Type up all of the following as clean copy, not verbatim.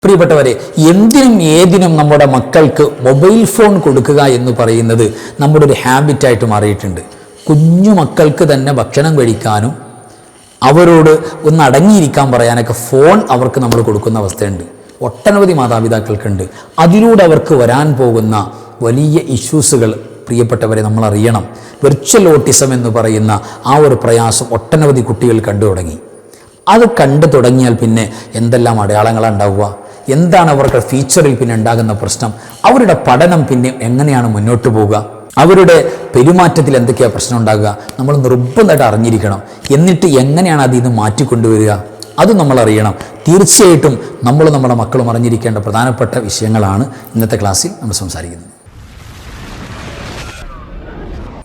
പ്രിയപ്പെട്ടവരെ, എന്തിനും ഏതിനും നമ്മുടെ മക്കൾക്ക് മൊബൈൽ ഫോൺ കൊടുക്കുക എന്ന് പറയുന്നത് നമ്മുടെ ഒരു ഹാബിറ്റായിട്ട് മാറിയിട്ടുണ്ട്. കുഞ്ഞു മക്കൾക്ക് തന്നെ ഭക്ഷണം കഴിക്കാനും അവരോട് ഒന്ന് അടങ്ങിയിരിക്കാൻ പറയാനൊക്കെ ഫോൺ അവർക്ക് നമ്മൾ കൊടുക്കുന്ന അവസ്ഥയുണ്ട്. ഒട്ടനവധി മാതാപിതാക്കൾക്കുണ്ട്. അതിലൂടെ അവർക്ക് വരാൻ പോകുന്ന വലിയ ഇഷ്യൂസുകൾ പ്രിയപ്പെട്ടവരെ നമ്മൾ അറിയണം. വെർച്വൽ ഓട്ടിസം എന്ന് പറയുന്ന ആ ഒരു പ്രയാസം ഒട്ടനവധി കുട്ടികൾ കണ്ടു തുടങ്ങി. അത് കണ്ടു തുടങ്ങിയാൽ പിന്നെ എന്തെല്ലാം അടയാളങ്ങളാണ് ഉണ്ടാവുക, എന്താണ് അവർക്ക് ഫ്യൂച്ചറിൽ പിന്നെ ഉണ്ടാകുന്ന പ്രശ്നം, അവരുടെ പഠനം പിന്നെ എങ്ങനെയാണ് മുന്നോട്ട് പോവുക, അവരുടെ പെരുമാറ്റത്തിൽ എന്തൊക്കെയാണ് പ്രശ്നം ഉണ്ടാകുക, നമ്മൾ നിർബന്ധമായിട്ട് അറിഞ്ഞിരിക്കണം. എന്നിട്ട് എങ്ങനെയാണ് അതിൽ നിന്ന് മാറ്റിക്കൊണ്ടുവരിക, അത് നമ്മൾ അറിയണം. തീർച്ചയായിട്ടും നമ്മുടെ മക്കളും അറിഞ്ഞിരിക്കേണ്ട പ്രധാനപ്പെട്ട വിഷയങ്ങളാണ് ഇന്നത്തെ ക്ലാസ്സിൽ നമ്മൾ സംസാരിക്കുന്നത്.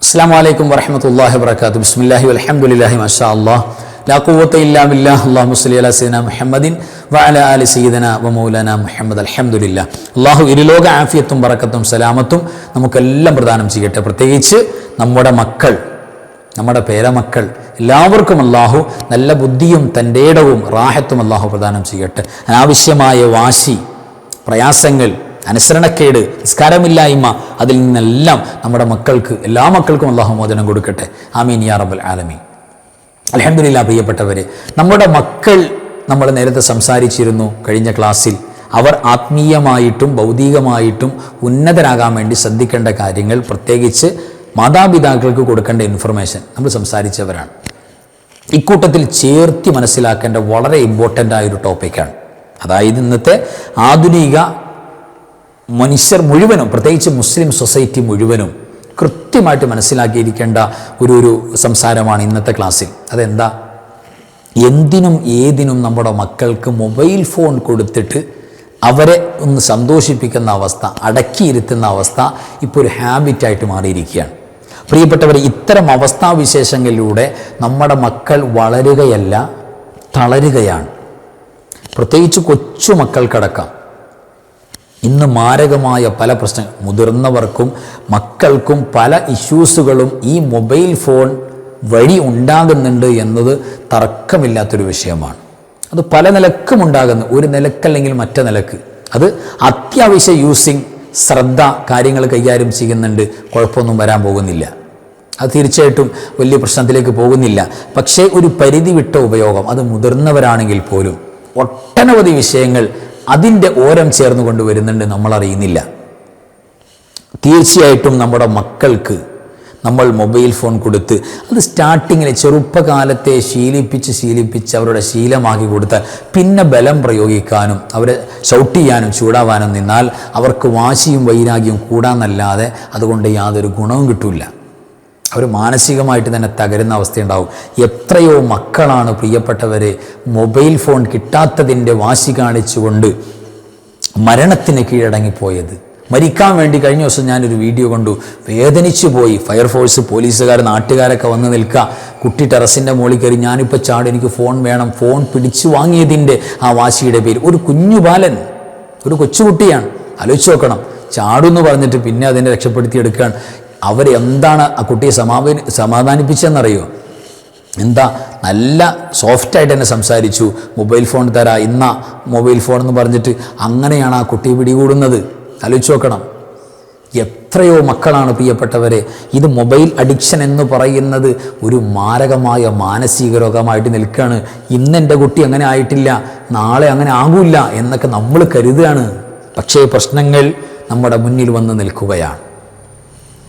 അസ്സലാമു അലൈക്കും വറഹ്മത്തുള്ളാഹി വബറകാതുഹു. ബിസ്മില്ലാഹി വൽഹംദുലില്ലാഹി മാഷാ അല്ലാഹ് ലാ ഖുവത ഇല്ലാ ബില്ലാഹ്. അല്ലാഹുമ്മ സ്വല്ലി അലാ സയ്യിദിനാ മുഹമ്മദിൻ വഅലാ ആലി സയ്യിദിനാ വമൗലാനാ മുഹമ്മദ്. അൽഹംദുലില്ലാഹ്. അല്ലാഹു ഇരുലോക ആഫിയത്തും ബറക്കത്തും സലാമത്തും നമുക്കെല്ലാം പ്രദാനം ചെയ്യട്ടെ. പ്രത്യേകിച്ച് നമ്മുടെ മക്കൾ, നമ്മുടെ പേരമക്കൾ എല്ലാവർക്കും അല്ലാഹു നല്ല ബുദ്ധിയും തൻ്റെ ഇടവും റാഹത്തും അല്ലാഹു പ്രദാനം ചെയ്യട്ടെ. അനാവശ്യമായ വാശി, പ്രയാസങ്ങൾ, അനുസരണക്കേട്, നിസ്കാരമില്ലായ്മ, അതിൽ നിന്നെല്ലാം നമ്മുടെ മക്കൾക്ക്, എല്ലാ മക്കൾക്കും അല്ലാഹു മോചനം കൊടുക്കട്ടെ. ആമീൻ യാ റബ്ബൽ ആലമീൻ. അൽഹംദുലില്ലാഹ്. പ്രിയപ്പെട്ടവരെ, നമ്മുടെ മക്കൾ നമ്മൾ നേരത്തെ സംസാരിച്ചിരുന്നു കഴിഞ്ഞ ക്ലാസ്സിൽ. അവർ ആത്മീയമായിട്ടും ഭൗതികമായിട്ടും ഉന്നതരാകാൻ വേണ്ടി ശ്രദ്ധിക്കേണ്ട കാര്യങ്ങൾ, പ്രത്യേകിച്ച് മാതാപിതാക്കൾക്ക് കൊടുക്കേണ്ട ഇൻഫർമേഷൻ നമ്മൾ സംസാരിച്ചവരാണ്. ഇക്കൂട്ടത്തിൽ ചേർത്തി മനസ്സിലാക്കേണ്ട വളരെ ഇമ്പോർട്ടൻ്റ് ആയൊരു ടോപ്പിക്കാണ്. അതായത് ഇന്നത്തെ ആധുനിക മനുഷ്യർ മുഴുവനും, പ്രത്യേകിച്ച് മുസ്ലിം സൊസൈറ്റി മുഴുവനും കൃത്യമായിട്ട് മനസ്സിലാക്കിയിരിക്കേണ്ട ഒരു സംസാരമാണ് ഇന്നത്തെ ക്ലാസ്സിൽ. അതെന്താ? എന്തിനും ഏതിനും നമ്മുടെ മക്കൾക്ക് മൊബൈൽ ഫോൺ കൊടുത്തിട്ട് അവരെ ഒന്ന് സന്തോഷിപ്പിക്കുന്ന അവസ്ഥ, അടക്കിയിരുത്തുന്ന അവസ്ഥ ഇപ്പോൾ ഒരു ഹാബിറ്റായിട്ട് മാറിയിരിക്കുകയാണ്. പ്രിയപ്പെട്ടവർ, ഇത്തരം അവസ്ഥാവിശേഷങ്ങളിലൂടെ നമ്മുടെ മക്കൾ വളരുകയല്ല, തളരുകയാണ്. പ്രത്യേകിച്ച് കൊച്ചു മക്കൾക്കടക്കം ഇന്ന് മാരകമായ പല പ്രശ്നങ്ങൾ, മുതിർന്നവർക്കും മക്കൾക്കും പല ഇഷ്യൂസുകളും ഈ മൊബൈൽ ഫോൺ വഴി ഉണ്ടാകുന്നുണ്ട് എന്നത് തർക്കമില്ലാത്തൊരു വിഷയമാണ്. അത് പല നിലക്കും ഉണ്ടാകുന്നു, ഒരു നിലക്കല്ലെങ്കിൽ മറ്റേ നിലക്ക്. അത് അത്യാവശ്യ യൂസിങ്, ശ്രദ്ധ, കാര്യങ്ങൾ കൈകാര്യം ചെയ്യുന്നുണ്ട്, കുഴപ്പമൊന്നും വരാൻ പോകുന്നില്ല. അത് തീർച്ചയായിട്ടും വലിയ പ്രശ്നത്തിലേക്ക് പോകുന്നില്ല. പക്ഷേ ഒരു പരിധി വിട്ട ഉപയോഗം, അത് മുതിർന്നവരാണെങ്കിൽ പോലും ഒട്ടനവധി വിഷയങ്ങൾ അതിൻ്റെ ഓരം ചേർന്ന് കൊണ്ടുവരുന്നുണ്ട്, നമ്മളറിയുന്നില്ല. തീർച്ചയായിട്ടും നമ്മുടെ മക്കൾക്ക് നമ്മൾ മൊബൈൽ ഫോൺ കൊടുത്ത് അത് സ്റ്റാർട്ടിങ്ങിൽ ചെറുപ്പകാലത്തെ ശീലിപ്പിച്ച് അവരുടെ ശീലമാക്കി കൊടുത്താൽ പിന്നെ ബലം പ്രയോഗിക്കാനും അവരെ ഷൗട്ട് ചെയ്യാനും ചൂടാവാനും നിന്നാൽ അവർക്ക് വാശിയും വൈരാഗ്യവും കൂടാന്നല്ലാതെ അതുകൊണ്ട് യാതൊരു ഗുണവും കിട്ടില്ല. അവർ മാനസികമായിട്ട് തന്നെ തകരുന്ന അവസ്ഥയുണ്ടാവും. എത്രയോ മക്കളാണ് പ്രിയപ്പെട്ടവരെ മൊബൈൽ ഫോൺ കിട്ടാത്തതിൻ്റെ വാശി കാണിച്ചുകൊണ്ട് മരണത്തിന് കീഴടങ്ങിപ്പോയത്. മരിക്കാൻ വേണ്ടി കഴിഞ്ഞ ദിവസം ഞാനൊരു വീഡിയോ കണ്ടു, വേദനിച്ചു പോയി. ഫയർഫോഴ്സ്, പോലീസുകാർ, നാട്ടുകാരൊക്കെ വന്ന് നിൽക്കുക. കുട്ടി ടെറസിൻ്റെ മുകളിൽ കയറി, ഞാനിപ്പോൾ ചാടും, എനിക്ക് ഫോൺ വേണം. ഫോൺ പിടിച്ചു വാങ്ങിയതിൻ്റെ ആ വാശിയുടെ പേര് ഒരു കുഞ്ഞു ബാലൻ, ഒരു കൊച്ചുകുട്ടിയാണ്. ആലോചിച്ച് നോക്കണം. ചാടുമെന്ന് പറഞ്ഞിട്ട് പിന്നെ അതിനെ രക്ഷപ്പെടുത്തിയെടുക്കുകയാണ്. അവരെന്താണ് ആ കുട്ടിയെ സമാധാനിപ്പിച്ചെന്നറിയോ? എന്താ, നല്ല സോഫ്റ്റായിട്ട് തന്നെ സംസാരിച്ചു. മൊബൈൽ ഫോൺ തരാം, ഇന്ന മൊബൈൽ ഫോൺ എന്ന് പറഞ്ഞിട്ട് അങ്ങനെയാണ് ആ കുട്ടിയെ പിടികൂടുന്നത്. ആലോചിച്ച് നോക്കണം. എത്രയോ മക്കളാണ് പ്രിയപ്പെട്ടവരെ ഇത് മൊബൈൽ അഡിക്ഷൻ എന്ന് പറയുന്നത് ഒരു മാരകമായ മാനസിക രോഗമായിട്ട് നിൽക്കുകയാണ്. ഇന്നെൻ്റെ കുട്ടി അങ്ങനെ ആയിട്ടില്ല, നാളെ അങ്ങനെ ആകില്ല എന്നൊക്കെ നമ്മൾ കരുതുകയാണ്. പക്ഷേ പ്രശ്നങ്ങൾ നമ്മുടെ മുന്നിൽ വന്ന് നിൽക്കുകയാണ്.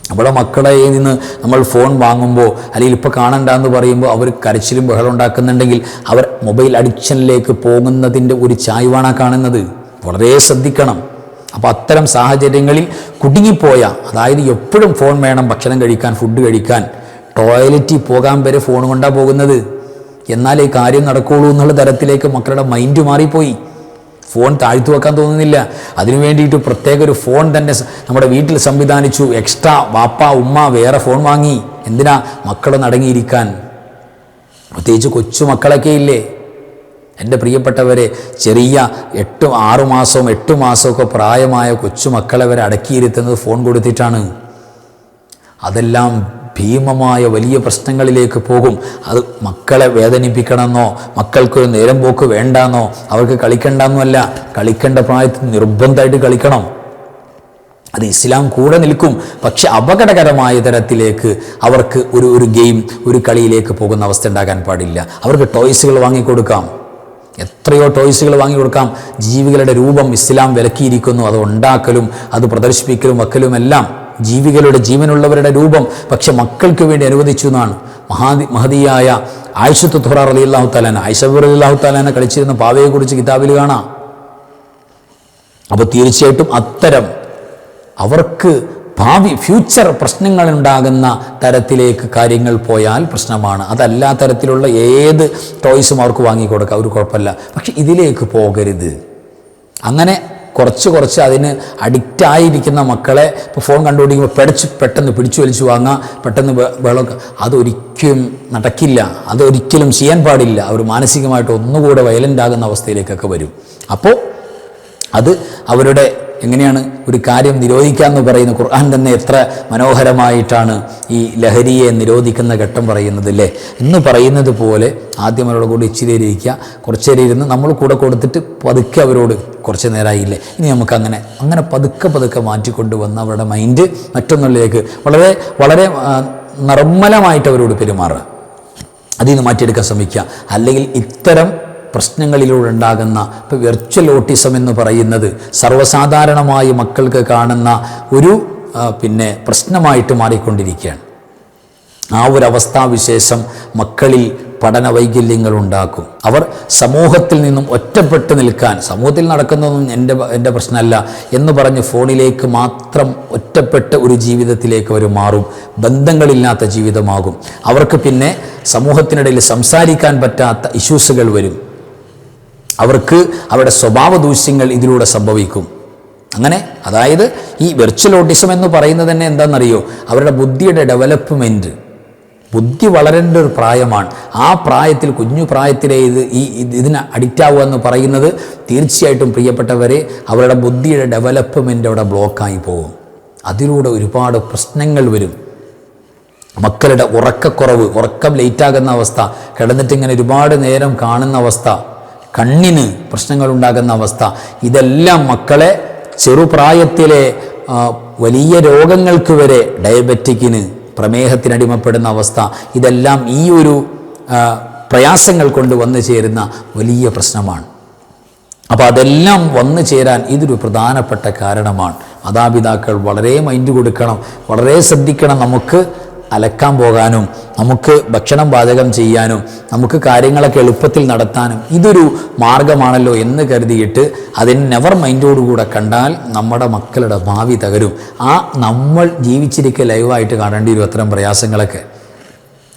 നമ്മുടെ മക്കളെ നിന്ന് നമ്മൾ ഫോൺ വാങ്ങുമ്പോൾ അല്ലെങ്കിൽ ഇപ്പോൾ കാണണ്ടെന്ന് പറയുമ്പോൾ അവർ കരച്ചിലും ബഹളം ഉണ്ടാക്കുന്നുണ്ടെങ്കിൽ അവർ മൊബൈൽ അഡിക്ഷനിലേക്ക് പോകുന്നതിൻ്റെ ഒരു ചായ്വാണ് കാണുന്നത്. വളരെ ശ്രദ്ധിക്കണം. അപ്പോൾ അത്തരം സാഹചര്യങ്ങളിൽ കുടുങ്ങിപ്പോയ, അതായത് എപ്പോഴും ഫോൺ വേണം, ഭക്ഷണം കഴിക്കാൻ, ഫുഡ് കഴിക്കാൻ, ടോയ്ലറ്റിൽ പോകാൻ വരെ ഫോൺ കൊണ്ടാണ് പോകുന്നത്, എന്നാലേ കാര്യം നടക്കുകയുള്ളൂ എന്നുള്ള തരത്തിലേക്ക് മക്കളുടെ മൈൻഡ് മാറിപ്പോയി. ഫോൺ താഴ്ത്തു വെക്കാൻ തോന്നുന്നില്ല. അതിനു വേണ്ടിയിട്ട് പ്രത്യേക ഒരു ഫോൺ തന്നെ നമ്മുടെ വീട്ടിൽ സംവിധാനിച്ചു. എക്സ്ട്രാ വാപ്പ ഉമ്മ വേറെ ഫോൺ വാങ്ങി. എന്തിനാ? മക്കളൊന്ന് അടങ്ങിയിരിക്കാൻ. പ്രത്യേകിച്ച് കൊച്ചു മക്കളൊക്കെ ഇല്ലേ എൻ്റെ പ്രിയപ്പെട്ടവരെ, ചെറിയ 6 മാസവും 8 മാസമൊക്കെ പ്രായമായ കൊച്ചു മക്കളെ വരെ അടക്കിയിരുത്തുന്നത് ഫോൺ കൊടുത്തിട്ടാണ്. അതെല്ലാം ഭീമമായ വലിയ പ്രശ്നങ്ങളിലേക്ക് പോകും. അത് മക്കളെ വേദനിപ്പിക്കണമെന്നോ മക്കൾക്കൊരു നേരം പോക്ക് വേണ്ടെന്നോ അവർക്ക് കളിക്കണ്ടെന്നല്ല, കളിക്കേണ്ട പ്രായത്തിൽ നിർബന്ധമായിട്ട് കളിക്കണം. അത് ഇസ്ലാം കൂടെ നിൽക്കും. പക്ഷെ അപകടകരമായ തരത്തിലേക്ക് അവർക്ക് ഒരു ഗെയിം, ഒരു കളിയിലേക്ക് പോകുന്ന അവസ്ഥ ഉണ്ടാകാൻ പാടില്ല. അവർക്ക് ടോയ്സുകൾ വാങ്ങിക്കൊടുക്കാം, എത്രയോ ടോയ്സുകൾ വാങ്ങിക്കൊടുക്കാം. ജീവികളുടെ രൂപം ഇസ്ലാം വിലക്കിയിരിക്കുന്നു. അത് ഉണ്ടാക്കലും അത് പ്രദർശിപ്പിക്കലും വക്കലുമെല്ലാം ജീവികളുടെ ജീവനുള്ളവരുടെ രൂപം പക്ഷെ മക്കൾക്ക് വേണ്ടി അനുവദിച്ചു എന്നാണ് മഹദിയായ ആയിഷത്ത് തുഹ്റ റളിയല്ലാഹു തആല ആയിഷ റളിയല്ലാഹു തആല കളിച്ചിരുന്ന പാവയെക്കുറിച്ച് കിതാബിൽ കാണാം. അപ്പോൾ തീർച്ചയായിട്ടും അത്തരം അവർക്ക് ഭാവി ഫ്യൂച്ചർ പ്രശ്നങ്ങളുണ്ടാകുന്ന തരത്തിലേക്ക് കാര്യങ്ങൾ പോയാൽ പ്രശ്നമാണ്. അതല്ലാ തരത്തിലുള്ള ഏത് ടോയ്സും അവർക്ക് വാങ്ങിക്കൊടുക്കാം, ഒരു കുഴപ്പമില്ല. പക്ഷെ ഇതിലേക്ക് പോകരുത്. അങ്ങനെ കുറച്ച് അതിന് അഡിക്റ്റായിരിക്കുന്ന മക്കളെ ഇപ്പോൾ ഫോൺ കണ്ടുപിടിക്കുമ്പോൾ പെട്ടെന്ന് പിടിച്ചു വലിച്ചു വാങ്ങാം, പെട്ടെന്ന് വെള്ളം, അതൊരിക്കലും നടക്കില്ല. അതൊരിക്കലും ചെയ്യാൻ പാടില്ല. അവർ മാനസികമായിട്ട് ഒന്നുകൂടെ വയലൻ്റ് ആകുന്ന അവസ്ഥയിലേക്കൊക്കെ വരും. അപ്പോൾ അത് അവരുടെ എങ്ങനെയാണ് ഒരു കാര്യം നിരോധിക്കാമെന്ന് പറയുന്ന ഖുർആൻ തന്നെ എത്ര മനോഹരമായിട്ടാണ് ഈ ലഹരിയെ നിരോധിക്കുന്ന ഘട്ടം പറയുന്നത് അല്ലേ. എന്ന് പറയുന്നത് പോലെ ആദ്യം അവരോട് കൂടി ഇച്ചിരി ഇരിക്കുക, കുറച്ച് നേരം ഇരുന്ന് നമ്മൾ കൂടെ കൊടുത്തിട്ട് പതുക്കെ അവരോട് കുറച്ച് നേരമായില്ലേ ഇനി നമുക്ക് അങ്ങനെ പതുക്കെ മാറ്റിക്കൊണ്ടുവന്ന് അവരുടെ മൈൻഡ് മറ്റൊന്നിലേക്ക് വളരെ വളരെ നിർമ്മലമായിട്ട് അവരോട് പെരുമാറുക, അതിൽ നിന്ന് മാറ്റിയെടുക്കാൻ ശ്രമിക്കുക. അല്ലെങ്കിൽ ഇത്തരം പ്രശ്നങ്ങളിലൂടെ ഉണ്ടാകുന്ന ഇപ്പോൾ വെർച്വൽ ഓട്ടിസം എന്ന് പറയുന്നത് സർവ്വസാധാരണമായി മക്കൾക്ക് കാണുന്ന ഒരു പ്രശ്നമായിട്ട് മാറിക്കൊണ്ടിരിക്കുകയാണ്. ആ ഒരു അവസ്ഥാവിശേഷം മക്കളിൽ പഠന വൈകല്യങ്ങൾ ഉണ്ടാക്കും. അവർ സമൂഹത്തിൽ നിന്നും ഒറ്റപ്പെട്ട് നിൽക്കാൻ, സമൂഹത്തിൽ നടക്കുന്നതൊന്നും എൻ്റെ പ്രശ്നമല്ല എന്ന് പറഞ്ഞ് ഫോണിലേക്ക് മാത്രം ഒറ്റപ്പെട്ട ഒരു ജീവിതത്തിലേക്ക് അവർ മാറും. ബന്ധങ്ങളില്ലാത്ത ജീവിതമാകും. അവർക്ക് പിന്നെ സമൂഹത്തിനിടയിൽ സംസാരിക്കാൻ പറ്റാത്ത ഇഷ്യൂസുകൾ വരും. അവർക്ക് അവരുടെ സ്വഭാവ ദൂഷ്യങ്ങൾ ഇതിലൂടെ സംഭവിക്കും. അങ്ങനെ അതായത് ഈ വെർച്വൽ ഓട്ടിസം എന്ന് പറയുന്നത് തന്നെ എന്താണെന്നറിയോ, അവരുടെ ബുദ്ധിയുടെ ഡെവലപ്മെൻറ്റ്, ബുദ്ധി വളരേണ്ട ഒരു പ്രായമാണ്. ആ പ്രായത്തിൽ കുഞ്ഞു പ്രായത്തിലെ ഇതിന് അഡിക്റ്റ് ആവുക എന്ന് പറയുന്നത് തീർച്ചയായിട്ടും പ്രിയപ്പെട്ടവരെ അവരുടെ ബുദ്ധിയുടെ ഡെവലപ്മെൻറ്റ് അവിടെ ബ്ലോക്കായി പോകും. അതിലൂടെ ഒരുപാട് പ്രശ്നങ്ങൾ വരും. മക്കളുടെ ഉറക്കക്കുറവ്, ഉറക്കം ലേറ്റാകുന്ന അവസ്ഥ, കിടന്നിട്ടിങ്ങനെ ഒരുപാട് നേരം കാണുന്ന അവസ്ഥ, കണ്ണിന് പ്രശ്നങ്ങളുണ്ടാകുന്ന അവസ്ഥ, ഇതെല്ലാം മക്കളെ ചെറുപ്രായത്തിലെ വലിയ രോഗങ്ങൾക്ക് വരെ, ഡയബറ്റിക്കിന്, പ്രമേഹത്തിനടിമപ്പെടുന്ന അവസ്ഥ, ഇതെല്ലാം ഈ ഒരു പ്രയാസങ്ങൾ കൊണ്ട് വന്നു ചേരുന്ന വലിയ പ്രശ്നമാണ്. അപ്പോൾ അതെല്ലാം വന്നു ചേരാൻ ഇതൊരു പ്രധാനപ്പെട്ട കാരണമാണ്. മാതാപിതാക്കൾ വളരെ മൈൻഡ് കൊടുക്കണം, വളരെ ശ്രദ്ധിക്കണം. നമുക്ക് അലക്കാൻ പോകാനും നമുക്ക് ഭക്ഷണം പാചകം ചെയ്യാനും നമുക്ക് കാര്യങ്ങളൊക്കെ എളുപ്പത്തിൽ നടത്താനും ഇതൊരു മാർഗമാണല്ലോ എന്ന് കരുതിയിട്ട് അതിന് നെവർ മൈൻഡോടുകൂടെ കണ്ടാൽ നമ്മുടെ മക്കളുടെ ഭാവി തകരും. നമ്മൾ ജീവിച്ചിരിക്കുക ലൈവായിട്ട് കാണേണ്ടി വരും അത്തരം പ്രയാസങ്ങളൊക്കെ.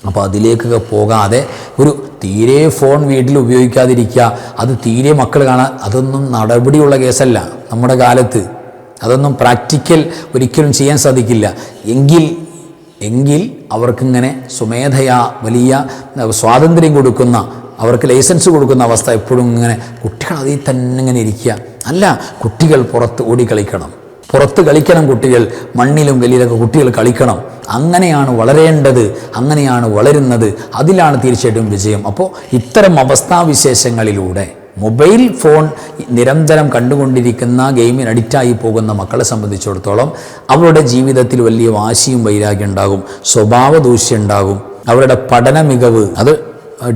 അപ്പോൾ അതിലേക്കൊക്കെ പോകാതെ ഒരു തീരെ ഫോൺ വീട്ടിൽ ഉപയോഗിക്കാതിരിക്കുക, അത് തീരെ മക്കൾ കാണാൻ, അതൊന്നും നടപടിയുള്ള കേസല്ല നമ്മുടെ കാലത്ത്. അതൊന്നും പ്രാക്ടിക്കൽ ഒരിക്കലും ചെയ്യാൻ സാധിക്കില്ല. എങ്കിൽ അവർക്കിങ്ങനെ സ്വമേധയാ വലിയ സ്വാതന്ത്ര്യം കൊടുക്കുന്ന, അവർക്ക് ലൈസൻസ് കൊടുക്കുന്ന അവസ്ഥ എപ്പോഴും ഇങ്ങനെ കുട്ടികൾ അതിൽ തന്നെ ഇങ്ങനെ ഇരിക്കുക. അല്ല, കുട്ടികൾ പുറത്ത് ഓടിക്കളിക്കണം, പുറത്ത് കളിക്കണം. കുട്ടികൾ മണ്ണിലും വെളിയിലൊക്കെ കുട്ടികൾ കളിക്കണം. അങ്ങനെയാണ് വളരേണ്ടത്, അങ്ങനെയാണ് വളരുന്നത്. അതിലാണ് തീർച്ചയായിട്ടും വിജയം. അപ്പോൾ ഇത്തരം അവസ്ഥാവിശേഷങ്ങളിലൂടെ മൊബൈൽ ഫോൺ നിരന്തരം കണ്ടുകൊണ്ടിരിക്കുന്ന ഗെയിമിന് അഡിക്റ്റായി പോകുന്ന മക്കളെ സംബന്ധിച്ചിടത്തോളം അവരുടെ ജീവിതത്തിൽ വലിയ വാശിയും വൈരാഗ്യം ഉണ്ടാകും, സ്വഭാവ ദൂഷ്യം ഉണ്ടാകും, അവരുടെ പഠന മികവ് അത്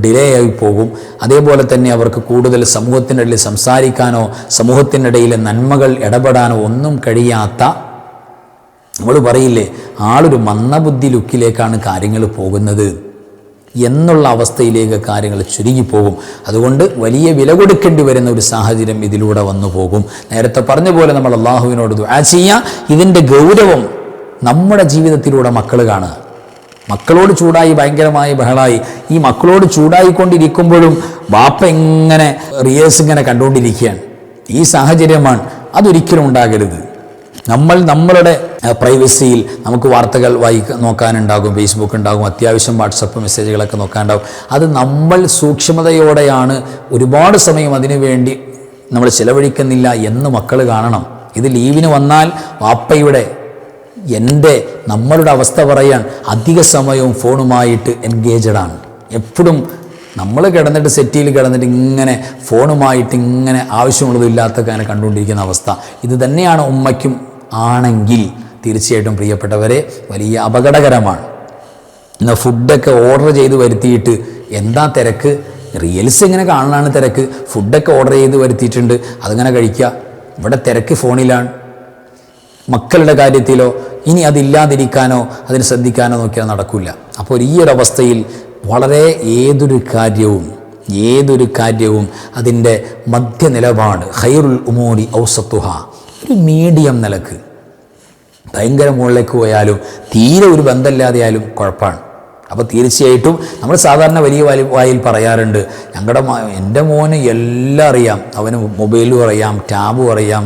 ഡിലേ ആയി പോകും. അതേപോലെ തന്നെ അവർക്ക് കൂടുതൽ സമൂഹത്തിൻ്റെ ഇടയിൽ സംസാരിക്കാനോ സമൂഹത്തിനിടയിലെ നന്മകൾ ഇടപെടാനോ ഒന്നും കഴിയാത്ത, നമ്മൾ പറയില്ലേ ആളൊരു മന്ദബുദ്ധി ലുക്കിലേക്കാണ് കാര്യങ്ങൾ പോകുന്നത് എന്നുള്ള അവസ്ഥയിലേക്ക് കാര്യങ്ങൾ ചുരുങ്ങിപ്പോകും. അതുകൊണ്ട് വലിയ വില കൊടുക്കേണ്ടി വരുന്ന ഒരു സാഹചര്യം ഇതിലൂടെ വന്നു പോകും. നേരത്തെ പറഞ്ഞ പോലെ നമ്മൾ അള്ളാഹുവിനോട് ദുആ ചെയ്യുക. ഇതിൻ്റെ ഗൗരവം നമ്മുടെ ജീവിതത്തിലൂടെ മക്കൾ കാണുക. മക്കളോട് ചൂടായി ഭയങ്കരമായ ബഹളായി, ഈ മക്കളോട് ചൂടായിക്കൊണ്ടിരിക്കുമ്പോഴും ബാപ്പ ഇങ്ങനെ റിയേഴ്സ് ഇങ്ങനെ കണ്ടുകൊണ്ടിരിക്കുകയാണ്. ഈ സാഹചര്യമാണ്. അതൊരിക്കലും ഉണ്ടാകരുത്. നമ്മളുടെ പ്രൈവസിയിൽ നമുക്ക് വാർത്തകൾ നോക്കാനുണ്ടാകും, ഫേസ്ബുക്ക് ഉണ്ടാകും, അത്യാവശ്യം വാട്സപ്പ് മെസ്സേജുകളൊക്കെ നോക്കാനുണ്ടാകും. അത് നമ്മൾ സൂക്ഷ്മതയോടെയാണ്, ഒരുപാട് സമയം അതിനു വേണ്ടി നമ്മൾ ചിലവഴിക്കുന്നില്ല എന്ന് മക്കൾ കാണണം. ഇത് ലീവിന് വന്നാൽ വാപ്പയുടെ നമ്മളുടെ അവസ്ഥ പറയാൻ അധിക സമയവും ഫോണുമായിട്ട് എൻഗേജഡാണ്. എപ്പോഴും നമ്മൾ കിടന്നിട്ട് സെറ്റിയിൽ കിടന്നിട്ട് ഇങ്ങനെ ഫോണുമായിട്ട് ഇങ്ങനെ ആവശ്യമുള്ളതും ഇല്ലാത്തൊക്കെ അങ്ങനെ കണ്ടുകൊണ്ടിരിക്കുന്ന അവസ്ഥ ഇത് തന്നെയാണ് ഉമ്മയ്ക്കും ആണെങ്കിൽ തീർച്ചയായിട്ടും പ്രിയപ്പെട്ടവരെ വലിയ അപകടകരമാണ്. എന്നാൽ ഫുഡൊക്കെ ഓർഡർ ചെയ്ത് വരുത്തിയിട്ട് എന്താ തിരക്ക്? റീൽസ് ഇങ്ങനെ കാണാനാണ് തിരക്ക്. ഫുഡൊക്കെ ഓർഡർ ചെയ്ത് വരുത്തിയിട്ടുണ്ട്, അതിങ്ങനെ കഴിക്കുക. ഇവിടെ തിരക്ക് ഫോണിലാണ്. മക്കളുടെ കാര്യത്തിലോ ഇനി അതില്ലാതിരിക്കാനോ അതിന് ശ്രദ്ധിക്കാനോ നോക്കിയാൽ നടക്കില്ല. അപ്പോൾ ഈ ഒരു അവസ്ഥയിൽ വളരെ ഏതൊരു കാര്യവും അതിൻ്റെ മധ്യനിലപാട് ഖൈറുൽ ഉമൂരി ഔസത്തുഹ, ഒരു മീഡിയം നിലക്ക്. ഭയങ്കര മുകളിലേക്ക് പോയാലും തീരെ ഒരു ബന്ധമില്ലാതെയായാലും കുഴപ്പമാണ്. അപ്പോൾ തീർച്ചയായിട്ടും നമ്മൾ സാധാരണ വലിയ വായിൽ പറയാറുണ്ട്, എൻ്റെ മോന് എല്ലാം അറിയാം, അവന് മൊബൈലും അറിയാം, ടാബും അറിയാം,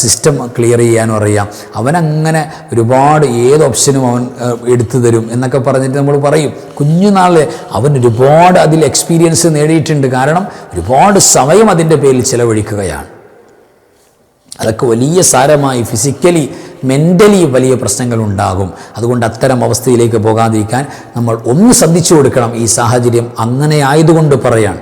സിസ്റ്റം ക്ലിയർ ചെയ്യാനും അറിയാം, അവനങ്ങനെ ഒരുപാട് ഏത് ഓപ്ഷനും അവൻ എടുത്തു തരും എന്നൊക്കെ പറഞ്ഞിട്ട് നമ്മൾ പറയും. കുഞ്ഞുനാളിൽ അവൻ ഒരുപാട് അതിൽ എക്സ്പീരിയൻസ് നേടിയിട്ടുണ്ട്. കാരണം ഒരുപാട് സമയം അതിൻ്റെ പേരിൽ ചിലവഴിക്കുകയാണ്. അതൊക്കെ വലിയ സാരമായി ഫിസിക്കലി മെൻ്റലി വലിയ പ്രശ്നങ്ങൾ ഉണ്ടാകും. അതുകൊണ്ട് അത്തരം അവസ്ഥയിലേക്ക് പോകാതിരിക്കാൻ നമ്മൾ ഒന്ന് ശ്രദ്ധിച്ചു കൊടുക്കണം. ഈ സാഹചര്യം അങ്ങനെ ആയതുകൊണ്ട് പറയാൻ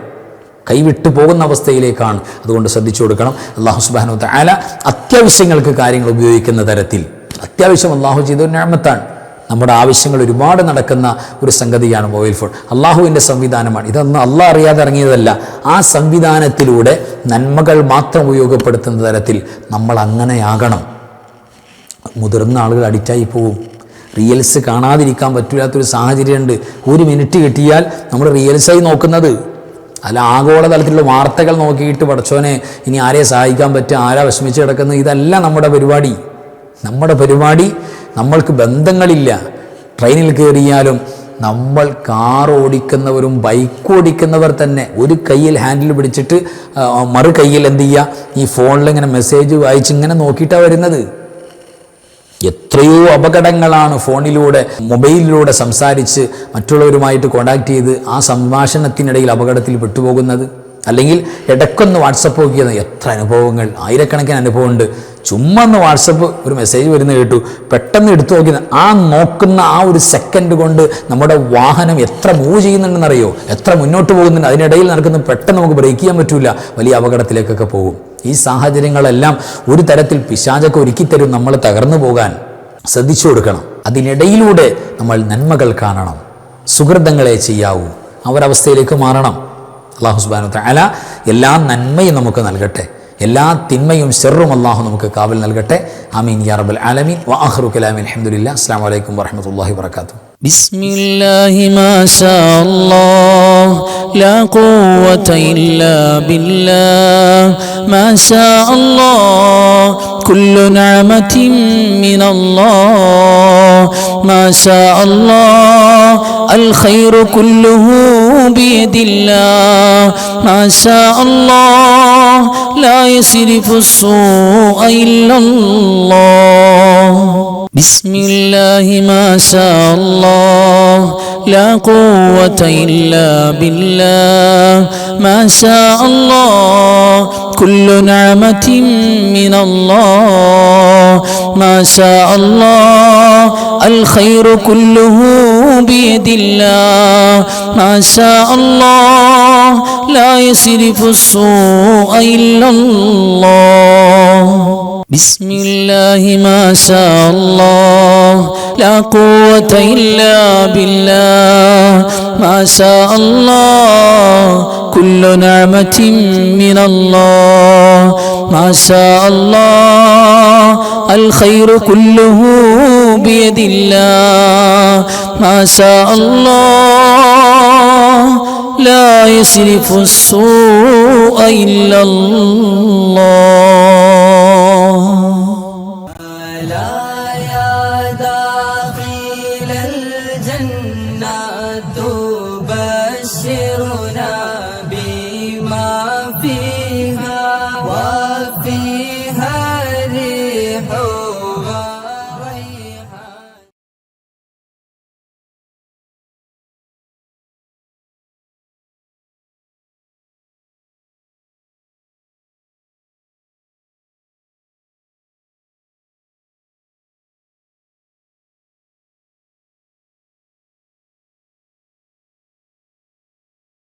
കൈവിട്ടു പോകുന്ന അവസ്ഥയിലേക്കാണ്, അതുകൊണ്ട് ശ്രദ്ധിച്ചു കൊടുക്കണം. അല്ലാഹു സുബ്ഹാനഹു വ തആല അത്യാവശ്യങ്ങൾക്ക് കാര്യങ്ങൾ ഉപയോഗിക്കുന്ന തരത്തിൽ, അത്യാവശ്യം അല്ലാഹു ചെയ്തൊരു നിഅമത്താണ്. നമ്മുടെ ആവശ്യങ്ങൾ ഒരുപാട് നടക്കുന്ന ഒരു സംഗതിയാണ് മൊബൈൽ ഫോൺ. അള്ളാഹുവിൻ്റെ സംവിധാനമാണ്. ഇതൊന്നും അള്ളാഹ് അറിയാതെ ഇറങ്ങിയതല്ല. ആ സംവിധാനത്തിലൂടെ നന്മകൾ മാത്രം ഉപയോഗപ്പെടുത്തുന്ന തരത്തിൽ നമ്മൾ അങ്ങനെയാകണം. മുതിർന്ന ആളുകൾ അഡിക്റ്റായി പോവും. റീൽസ് കാണാതിരിക്കാൻ പറ്റില്ലാത്തൊരു സാഹചര്യമുണ്ട്. ഒരു മിനിറ്റ് കിട്ടിയാൽ നമ്മൾ റീൽസായി നോക്കുന്നത്. അല്ല ആഗോളതലത്തിലുള്ള വാർത്തകൾ നോക്കിയിട്ട് പടച്ചോനെ ഇനി ആരെയെ സഹായിക്കാൻ പറ്റുക, ആരാ വിഷമിച്ച് കിടക്കുന്നത്, ഇതല്ല നമ്മുടെ പരിപാടി. നമ്മൾക്ക് ബന്ധങ്ങളില്ല. ട്രെയിനിൽ കയറിയാലും നമ്മൾ കാർ ഓടിക്കുന്നവരും ബൈക്ക് ഓടിക്കുന്നവർ തന്നെ ഒരു കയ്യിൽ ഹാൻഡിൽ പിടിച്ചിട്ട് മറു കയ്യിൽ എന്ത് ചെയ്യുക, ഈ ഫോണിലിങ്ങനെ മെസ്സേജ് വായിച്ചിങ്ങനെ നോക്കിയിട്ടാണ് വരുന്നത്. എത്രയോ അപകടങ്ങളാണ് ഫോണിലൂടെ മൊബൈലിലൂടെ സംസാരിച്ച് മറ്റുള്ളവരുമായിട്ട് കോണ്ടാക്ട് ചെയ്ത് ആ സംഭാഷണത്തിനിടയിൽ അപകടത്തിൽ പെട്ടുപോകുന്നത്. അല്ലെങ്കിൽ ഇടയ്ക്കൊന്ന് വാട്സപ്പ് നോക്കിയത് എത്ര അനുഭവങ്ങൾ, ആയിരക്കണക്കിന് അനുഭവമുണ്ട്. ചുമ്മാ ഒന്ന് വാട്സപ്പ് ഒരു മെസ്സേജ് വരുന്നത് കേട്ടു, പെട്ടെന്ന് എടുത്തു നോക്കിയത് നോക്കുന്ന ആ ഒരു സെക്കൻഡ് കൊണ്ട് നമ്മുടെ വാഹനം എത്ര മൂവ് ചെയ്യുന്നുണ്ടെന്നറിയോ, എത്ര മുന്നോട്ട് പോകുന്നുണ്ട്. അതിനിടയിൽ നടക്കുന്ന പെട്ടെന്ന് നമുക്ക് ബ്രേക്ക് ചെയ്യാൻ പറ്റില്ല, വലിയ അപകടത്തിലേക്കൊക്കെ പോകും. ഈ സാഹചര്യങ്ങളെല്ലാം ഒരു തരത്തിൽ പിശാചൊക്കെ ഒരുക്കിത്തരും നമ്മൾ തകർന്നു പോകാൻ. ശ്രദ്ധിച്ചു കൊടുക്കണം. അതിനിടയിലൂടെ നമ്മൾ നന്മകൾ കാണണം, സുഹൃതങ്ങളെ ചെയ്യാവൂ, അവരവസ്ഥയിലേക്ക് മാറണം. അല്ലാഹു സുബ്ഹാനഹു വ തആല എല്ലാ നന്മയും നമുക്ക് നൽകട്ടെ, എല്ലാ തിന്മയും ശർറും അല്ലാഹു നമുക്ക് കാവൽ നൽകട്ടെ. ആമീൻ യാ റബ്ബൽ ആലമീൻ. വആഖിറു കലാമി അൽഹംദുലില്ലാഹ്. അസ്സലാമു അലൈക്കും വറഹ്മത്തുള്ളാഹി വബറകാതുഹു. ബിസ്മില്ലാഹി മാ ശാ അല്ലാഹ് ലാ ഖുവത ഇല്ലാ ബില്ലാഹ് മാ ശാ അല്ലാഹ് കുല്ലു നിഅമതിൻ മിനല്ലാഹ് മാ ശാ അല്ലാഹ് അൽ ഖൈറു കുല്ലുഹു ബിയദില്ലാഹ് മാ ശാ അല്ലാഹ് ലാ യസ്രിഫു السوء إلا الله بسم الله ما شاء الله لا قوة إلا بالله ما شاء الله كل نعمة من الله ما شاء الله الخير كله بيد الله ما شاء الله لا يصرف السوء إلا الله بسم الله ما شاء الله لا قوة إلا بالله ما شاء الله كل نعمة من الله ما شاء الله الخير كله بيد الله ما شاء الله لا يصرف السوء إلا الله